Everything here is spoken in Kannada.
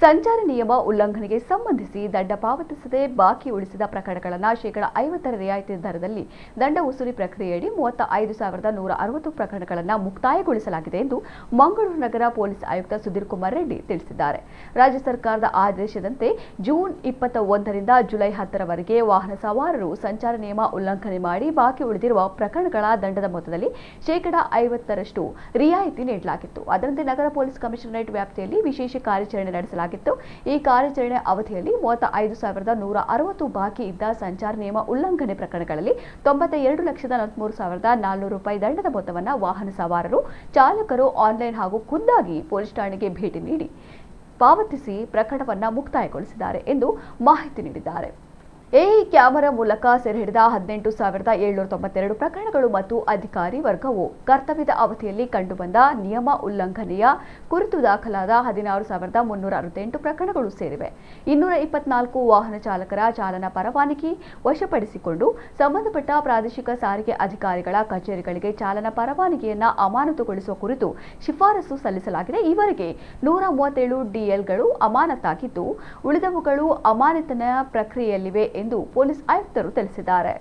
ಸಂಚಾರಿ ನಿಯಮ ಉಲ್ಲಂಘನೆಗೆ ಸಂಬಂಧಿಸಿ ದಂಡ ಪಾವತಿಸದೆ ಬಾಕಿ ಉಳಿಸಿದ ಪ್ರಕರಣಗಳನ್ನು ಶೇಕಡಾ 50 ರಿಯಾಯಿತಿ ದರದಲ್ಲಿ ದಂಡ ವಸೂಲಿ ಪ್ರಕ್ರಿಯೆಯಡಿ 35,160 ಪ್ರಕರಣಗಳನ್ನು ಮುಕ್ತಾಯಗೊಳಿಸಲಾಗಿದೆ ಎಂದು ಮಂಗಳೂರು ನಗರ ಪೊಲೀಸ್ ಆಯುಕ್ತ ಸುಧೀರ್ ಕುಮಾರ್ ರೆಡ್ಡಿ ತಿಳಿಸಿದ್ದಾರೆ. ರಾಜ್ಯ ಸರ್ಕಾರದ ಆದೇಶದಂತೆ ಜೂನ್ 21 ರಿಂದ ಜುಲೈ 10 ರವರೆಗೆ ವಾಹನ ಸವಾರರು ಸಂಚಾರ ನಿಯಮ ಉಲ್ಲಂಘನೆ ಮಾಡಿ ಬಾಕಿ ಉಳಿದಿರುವ ಪ್ರಕರಣಗಳ ದಂಡದ ಮೊತ್ತದಲ್ಲಿ ಶೇಕಡಾ 50ರಷ್ಟು ರಿಯಾಯಿತಿ ನೀಡಲಾಗಿತ್ತು. ಅದರಂತೆ ನಗರ ಪೊಲೀಸ್ ಕಮಿಷನರೇಟ್ ವ್ಯಾಪ್ತಿಯಲ್ಲಿ ವಿಶೇಷ ಕಾರ್ಯಾಚರಣೆ ನಡೆಸಲಾಗಿತ್ತು. ಈ ಕಾರ್ಯಾಚರಣೆ ಅವಧಿಯಲ್ಲಿ 35,160 ಬಾಕಿ ಇದ್ದ ಸಂಚಾರ ನಿಯಮ ಉಲ್ಲಂಘನೆ ಪ್ರಕರಣಗಳಲ್ಲಿ 92,43,400 ರೂಪಾಯಿ ದಂಡದ ಮೊತ್ತವನ್ನು ವಾಹನ ಸವಾರರು, ಚಾಲಕರು ಆನ್ಲೈನ್ ಹಾಗೂ ಖುದ್ದಾಗಿ ಪೊಲೀಸ್ ಠಾಣೆಗೆ ಭೇಟಿ ನೀಡಿ ಪಾವತಿಸಿ ಪ್ರಕರಣವನ್ನು ಮುಕ್ತಾಯಗೊಳಿಸಿದ್ದಾರೆ ಎಂದು ಮಾಹಿತಿ ನೀಡಿದ್ದಾರೆ. ಎಐ ಕ್ಯಾಮೆರಾ ಮೂಲಕ ಸೆರೆಹಿಡಿದ 18,792 ಪ್ರಕರಣಗಳು ಮತ್ತು ಅಧಿಕಾರಿ ವರ್ಗವು ಕರ್ತವ್ಯದ ಅವಧಿಯಲ್ಲಿ ಕಂಡುಬಂದ ನಿಯಮ ಉಲ್ಲಂಘನೆಯ ಕುರಿತು ದಾಖಲಾದ 16,368 ಪ್ರಕರಣಗಳು ಸೇರಿವೆ. 224 ವಾಹನ ಚಾಲಕರ ಚಾಲನಾ ಪರವಾನಗಿ ವಶಪಡಿಸಿಕೊಂಡು ಸಂಬಂಧಪಟ್ಟ ಪ್ರಾದೇಶಿಕ ಸಾರಿಗೆ ಅಧಿಕಾರಿಗಳ ಕಚೇರಿಗಳಿಗೆ ಚಾಲನಾ ಪರವಾನಗಿಯನ್ನು ಅಮಾನತುಗೊಳಿಸುವ ಕುರಿತು ಶಿಫಾರಸು ಸಲ್ಲಿಸಲಾಗಿದೆ. ಈವರೆಗೆ 137 ಡಿಎಲ್ಗಳು ಅಮಾನತಾಗಿದ್ದು, ಉಳಿದವುಗಳು ಅಮಾನತಿನ ಪ್ರಕ್ರಿಯೆಯಲ್ಲಿವೆ ಎಂದು ಪೊಲೀಸ್ ಆಯುಕ್ತರು ತಿಳಿಸಿದ್ದಾರೆ.